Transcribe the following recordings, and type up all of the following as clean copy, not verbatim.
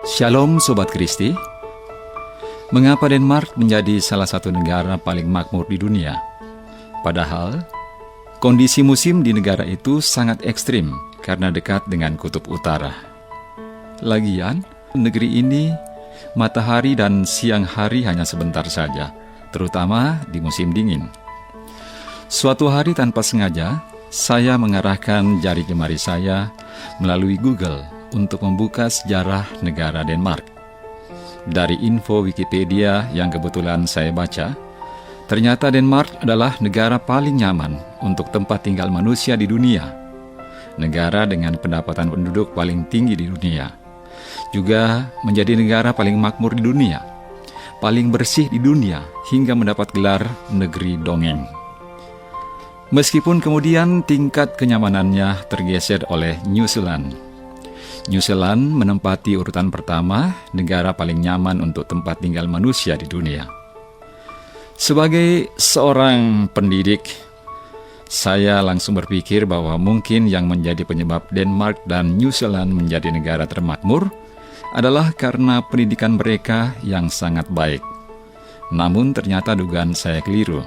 Shalom Sobat Kristi. Mengapa Denmark menjadi salah satu negara paling makmur di dunia? Padahal, kondisi musim di negara itu sangat ekstrim karena dekat dengan kutub utara. Lagian, negeri ini, matahari dan siang hari hanya sebentar saja, terutama di musim dingin. Suatu hari tanpa sengaja, saya mengarahkan jari jemari saya melalui Google untuk membuka sejarah negara Denmark. Dari info Wikipedia yang kebetulan saya baca, ternyata Denmark adalah negara paling nyaman untuk tempat tinggal manusia di dunia. Negara dengan pendapatan penduduk paling tinggi di dunia. Juga menjadi negara paling makmur di dunia, paling bersih di dunia, hingga mendapat gelar negeri dongeng. Meskipun kemudian tingkat kenyamanannya tergeser oleh New Zealand. New Zealand menempati urutan pertama negara paling nyaman untuk tempat tinggal manusia di dunia. Sebagai seorang pendidik, saya langsung berpikir bahwa mungkin yang menjadi penyebab Denmark dan New Zealand menjadi negara termakmur adalah karena pendidikan mereka yang sangat baik. Namun ternyata dugaan saya keliru.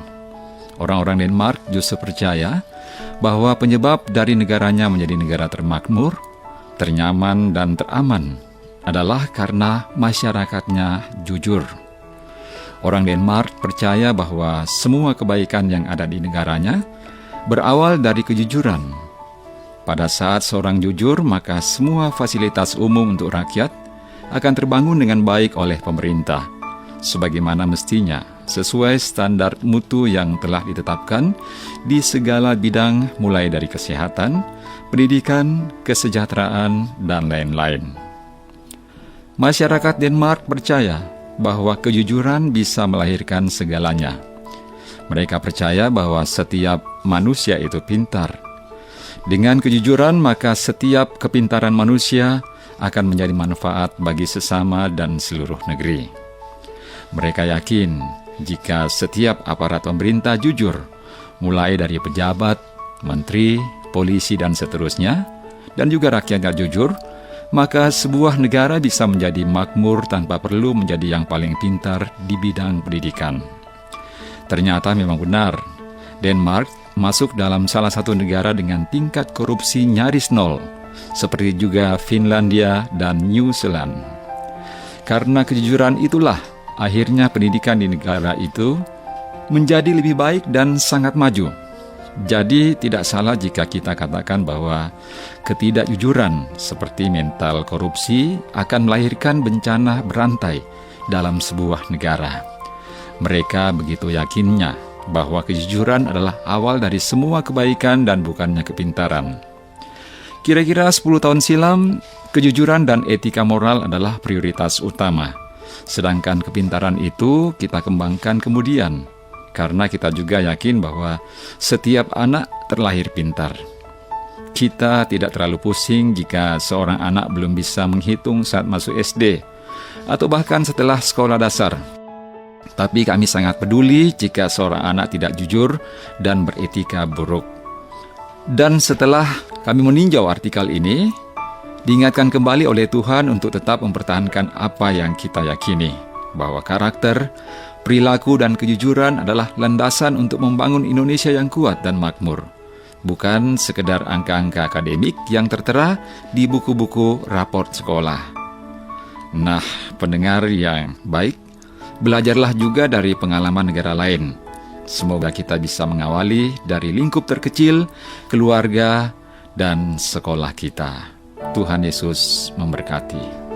Orang-orang Denmark justru percaya bahwa penyebab dari negaranya menjadi negara termakmur, ternyaman dan teraman adalah karena masyarakatnya jujur. Orang Denmark percaya bahwa semua kebaikan yang ada di negaranya berawal dari kejujuran. Pada saat seorang jujur, maka semua fasilitas umum untuk rakyat akan terbangun dengan baik oleh pemerintah, sebagaimana mestinya, sesuai standar mutu yang telah ditetapkan di segala bidang mulai dari kesehatan, pendidikan, kesejahteraan, dan lain-lain. Masyarakat Denmark percaya bahwa kejujuran bisa melahirkan segalanya. Mereka percaya bahwa setiap manusia itu pintar. Dengan kejujuran, maka setiap kepintaran manusia akan menjadi manfaat bagi sesama dan seluruh negeri. Mereka yakin jika setiap aparat pemerintah jujur, mulai dari pejabat, menteri, polisi, dan seterusnya, dan juga rakyatnya jujur, maka sebuah negara bisa menjadi makmur tanpa perlu menjadi yang paling pintar di bidang pendidikan. Ternyata memang benar, Denmark masuk dalam salah satu negara dengan tingkat korupsi nyaris nol, seperti juga Finlandia dan New Zealand. Karena kejujuran itulah, akhirnya pendidikan di negara itu menjadi lebih baik dan sangat maju. Jadi tidak salah jika kita katakan bahwa ketidakjujuran seperti mental korupsi akan melahirkan bencana berantai dalam sebuah negara. Mereka begitu yakinnya bahwa kejujuran adalah awal dari semua kebaikan dan bukannya kepintaran. Kira-kira 10 tahun silam, kejujuran dan etika moral adalah prioritas utama. Sedangkan kepintaran itu kita kembangkan kemudian, karena kita juga yakin bahwa setiap anak terlahir pintar. Kita tidak terlalu pusing jika seorang anak belum bisa menghitung saat masuk SD, atau bahkan setelah sekolah dasar. Tapi kami sangat peduli jika seorang anak tidak jujur dan beretika buruk. Dan setelah kami meninjau artikel ini, diingatkan kembali oleh Tuhan untuk tetap mempertahankan apa yang kita yakini, bahwa karakter, perilaku dan kejujuran adalah landasan untuk membangun Indonesia yang kuat dan makmur, bukan sekedar angka-angka akademik yang tertera di buku-buku raport sekolah. Nah, pendengar yang baik, belajarlah juga dari pengalaman negara lain. Semoga kita bisa mengawali dari lingkup terkecil, keluarga, dan sekolah kita. Tuhan Yesus memberkati.